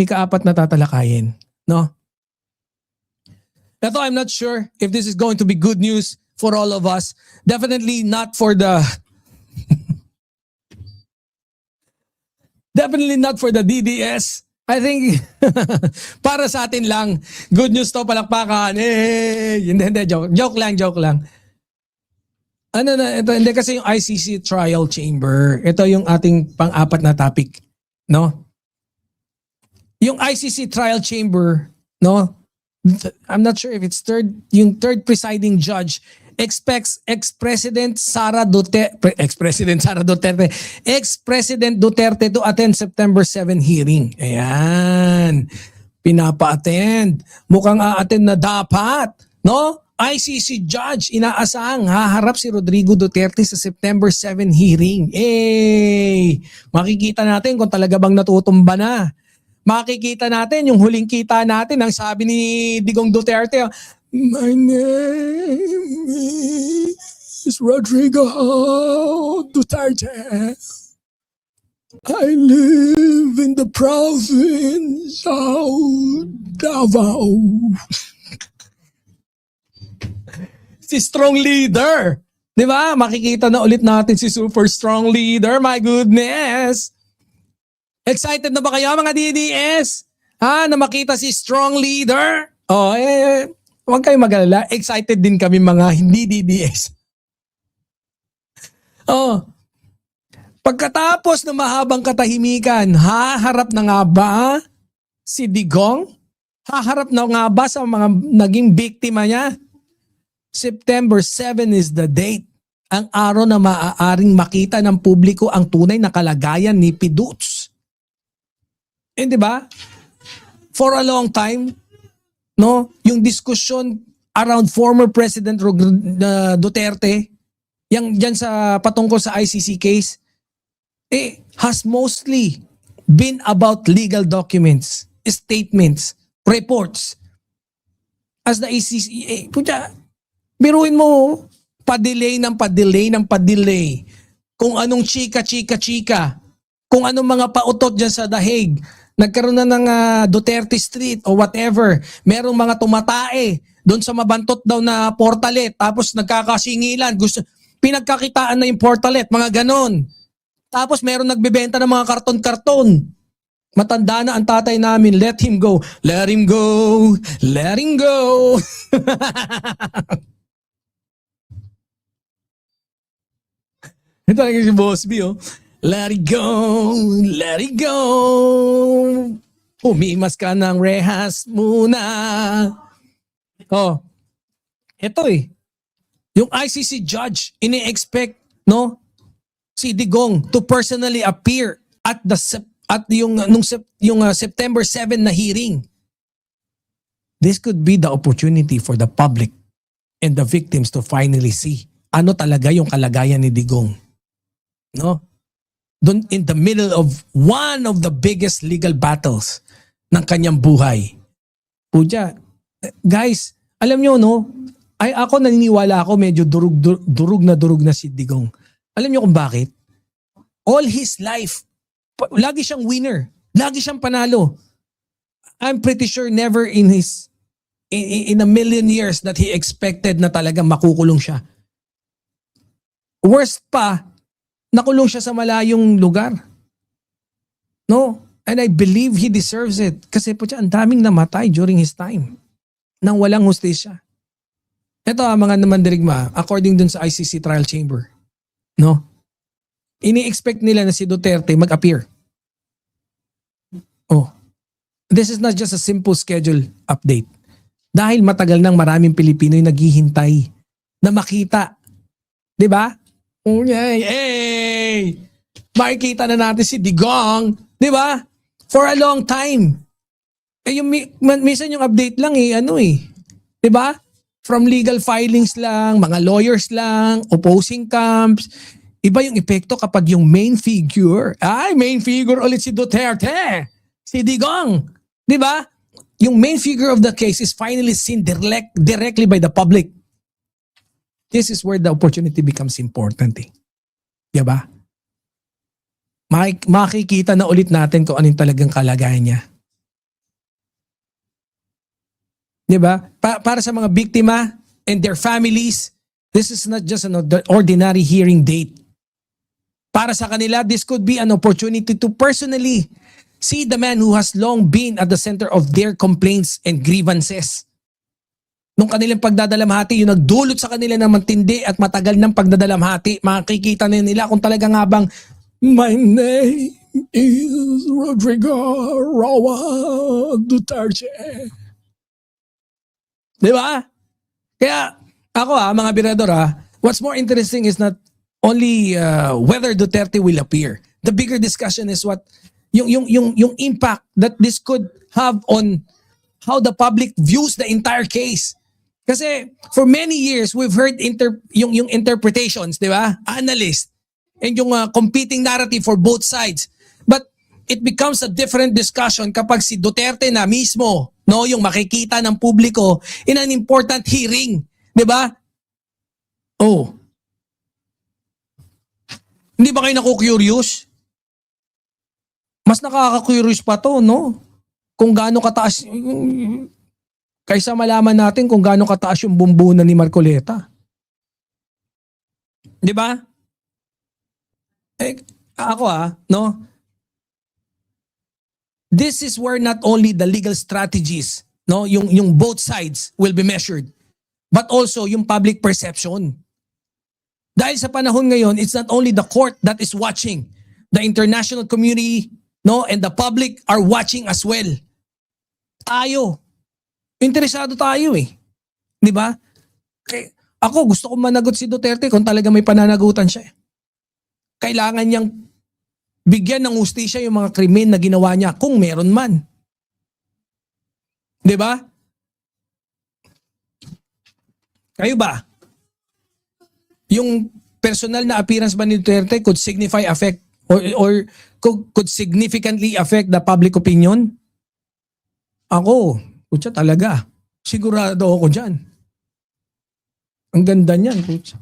ika-4 na tatalakayin, no? Ito, I'm not sure if this is going to be good news for all of us. Definitely not for the definitely not for the DDS. I think para sa atin lang. Good news to, palakpakan. Hindi, joke lang. Ano na, ito, hindi kasi yung ICC trial chamber. Ito yung ating pang-4 na topic, no? Yung ICC trial chamber, no? I'm not sure if it's yung third presiding judge expects ex-President Duterte to attend September 7 hearing. Ayan. Pinapa-attend. Mukhang a-attend na dapat, no? ICC judge, inaasahang haharap si Rodrigo Duterte sa September 7 hearing. Makikita natin kung talaga bang natutumba na. Makikita natin yung huling kita natin, ang sabi ni Digong Duterte, "My name is Rodrigo Duterte. I live in the province of Davao." Si strong leader. Di ba? Makikita na ulit natin si super strong leader. My goodness. Excited na ba kayo mga DDS? Na makita si strong leader? Huwag kayong mag-alala. Excited din kami mga hindi DDS. Pagkatapos ng mahabang katahimikan, haharap na nga ba si Digong? Haharap na nga ba sa mga naging biktima niya? September 7 is the date. Ang araw na maaaring makita ng publiko ang tunay na kalagayan ni Piduts. Di ba? For a long time, no, yung diskusyon around former President Duterte, yan sa patungkol sa ICC case, has mostly been about legal documents, statements, reports. As the ICC, biruin mo, pa-delay. Kung anong chika. Kung anong mga pautot dyan sa Dahig. Nagkaroon na ng Duterte Street o whatever. Merong mga tumatae doon sa mabantot daw na portalet. Tapos nagkakasingilan. Pinagkakitaan na yung portalet. Mga ganon. Tapos meron nagbebenta ng mga karton-karton. Matanda na ang tatay namin. Let him go. Let him go. Let him go. Ito lang si Boss B, Let it go, let it go. Umimas ka ng rehas muna. Ito yung ICC judge, ini-expect, no, si Digong to personally appear at yung September 7 na hearing. This could be the opportunity for the public and the victims to finally see ano talaga yung kalagayan ni Digong. No? Doon in the middle of one of the biggest legal battles ng kanyang buhay. Puja, guys, alam nyo, no? Ako naniniwala ako medyo durug na si Digong. Alam nyo kung bakit? All his life, lagi siyang winner. Lagi siyang panalo. I'm pretty sure never in a million years that he expected na talagang makukulong siya. Worst pa, nakulong siya sa malayong lugar. No? And I believe he deserves it. Kasi po siya, ang daming namatay during his time nang walang hustisya. Ito mga naman dirigma, according dun sa ICC trial chamber. No? Ini-expect nila na si Duterte mag-appear. This is not just a simple schedule update. Dahil matagal nang maraming Pilipino'y naghihintay na makita. Diba? Makikita na natin si Digong, di ba? For a long time. Minsan yung update lang di ba? From legal filings lang, mga lawyers lang, opposing camps. Iba yung epekto kapag yung main figure ulit si Duterte, si Digong, di ba? Yung main figure of the case is finally seen directly by the public. This is where the opportunity becomes important. Diba? Makikita na ulit natin kung anong talagang kalagayan niya. 'Di ba? Para sa mga biktima and their families, this is not just an ordinary hearing date. Para sa kanila, this could be an opportunity to personally see the man who has long been at the center of their complaints and grievances. Nung kanilang pagdadalamhati, yung nagdulot sa kanila ng matindi at matagal ng pagdadalamhati, makikita na nila kung talaga nga bang, my name is Rodrigo Roa Duterte. Di ba? Kaya ako mga birador what's more interesting is not only whether Duterte will appear. The bigger discussion is what yung impact that this could have on how the public views the entire case. Kasi for many years we've heard yung interpretations, 'di ba? Analysts and yung competing narrative for both sides. But it becomes a different discussion kapag si Duterte na mismo, no, yung makikita ng publiko in an important hearing, 'di ba? Oh. Hindi ba kayo naku-curious? Mas nakaka-curious pa to, no? Kung gaano kataas, kaysa malaman natin kung gaano kataas yung bumbunan ni Marcoleta. Di ba? Ako no? This is where not only the legal strategies, no, yung both sides will be measured, but also yung public perception. Dahil sa panahon ngayon, it's not only the court that is watching. The international community, no, and the public are watching as well. Tayo. Interesado tayo eh. Di ba? Ako gusto kong managot si Duterte kung talaga may pananagutan siya. Kailangan niyang bigyan ng hustisya yung mga krimen na ginawa niya kung meron man. Di ba? Kayo ba? Yung personal na appearance ba ni Duterte could signify affect or could significantly affect the public opinion? Ako, kutsa talaga. Sigurado ako dyan. Ang ganda niyan, kutsa.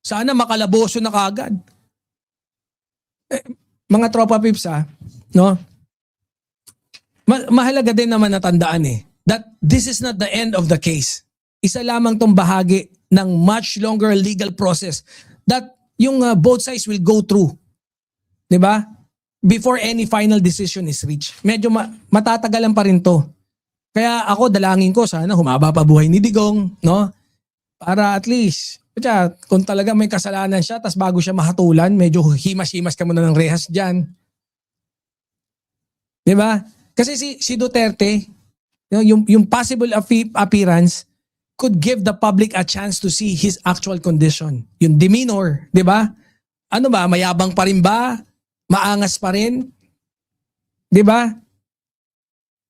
Sana makalaboso na kagad. Mga tropa pips no? Mahalaga din naman natandaan that this is not the end of the case. Isa lamang tong bahagi ng much longer legal process that yung both sides will go through. 'Di ba? Before any final decision is reached. Medyo matatagalan pa rin to. Kaya ako dalangin ko sana humaba pa buhay ni Digong, no? Para at least, kung talaga may kasalanan siya tas bago siya mahatulan, medyo himas-himas ka muna ng rehas diyan. 'Di ba? Kasi si Duterte, yung possible appearance could give the public a chance to see his actual condition. Yung demeanor, 'di ba? Ano ba, mayabang pa rin ba? Maangas pa rin? 'Di ba?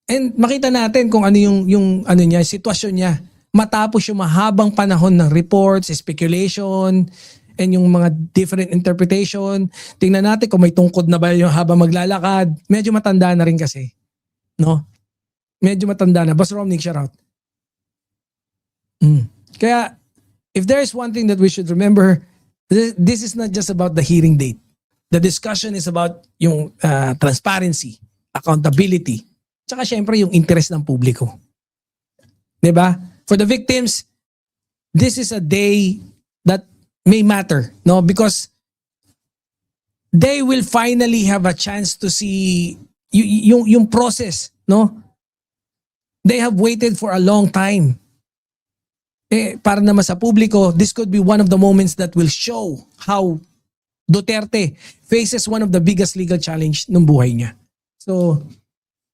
And makita natin kung ano yung ano niya, sitwasyon niya matapos yung mahabang panahon ng reports, speculation, and yung mga different interpretation. Tingnan natin kung may tungkod na ba yung habang maglalakad. Medyo matanda na rin kasi. No? Medyo matanda na. Boss Romnick, shout out. Kaya, if there is one thing that we should remember, this is not just about the hearing date. The discussion is about yung transparency, accountability, tsaka syempre yung interest ng publiko. 'Di ba? For the victims, this is a day that may matter, no? Because they will finally have a chance to see yung process, no? They have waited for a long time. Para naman sa publiko, this could be one of the moments that will show how Duterte faces one of the biggest legal challenge ng buhay niya. So,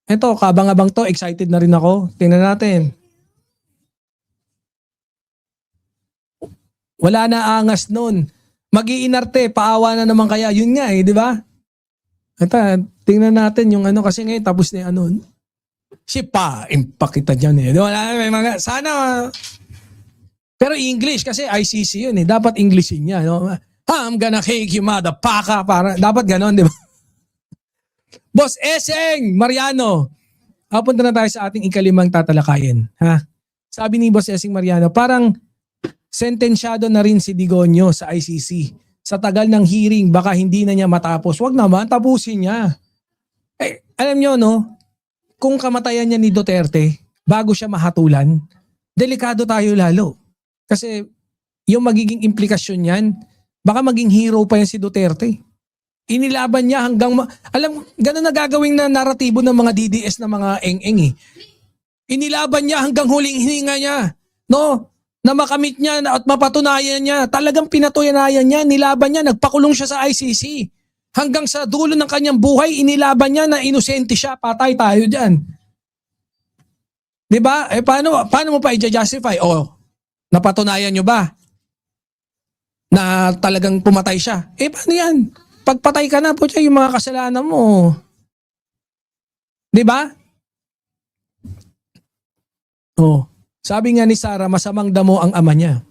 eto, kabang-abang to, excited na rin ako. Tingnan natin. Wala na angas nun. Mag-iinarte, paawa na naman kaya. Yun nga di ba? Ito, tingnan natin yung ano, kasi ngayon tapos na yung ano. Si pa, impact kita dyan Wala, may mga, sana, pero English, kasi ICC yun Dapat Englishin niya, no? I'm gonna kick you, motherfucker. Dapat ganon, di ba? Boss Eseng Mariano. Punta na tayo sa ating ikalimang tatalakayin. Sabi ni Boss Eseng Mariano, parang sentensyado na rin si Digonyo sa ICC. Sa tagal ng hearing, baka hindi na niya matapos. Wag naman, tapusin niya. Alam nyo, no? Kung kamatayan niya ni Duterte, bago siya mahatulan, delikado tayo lalo. Kasi yung magiging implikasyon yan, baka maging hero pa yan si Duterte. Inilaban niya hanggang, alam, ganun na gagawin na naratibo ng mga DDS na mga eng-eng eh. Inilaban niya hanggang huling hininga niya. No? Na makamit niya at mapatunayan niya. Talagang pinatunayan niya, nilaban niya, nagpakulong siya sa ICC. Hanggang sa dulo ng kanyang buhay, inilaban niya na inosente siya, patay tayo dyan. Diba? Eh paano mo pa i-justify? O, napatunayan niyo ba na talagang pumatay siya? Eh paano yan? Pagpatay ka na po siya, yung mga kasalanan mo. Diba? Oh, sabi nga ni Sarah, masamang damo ang ama niya.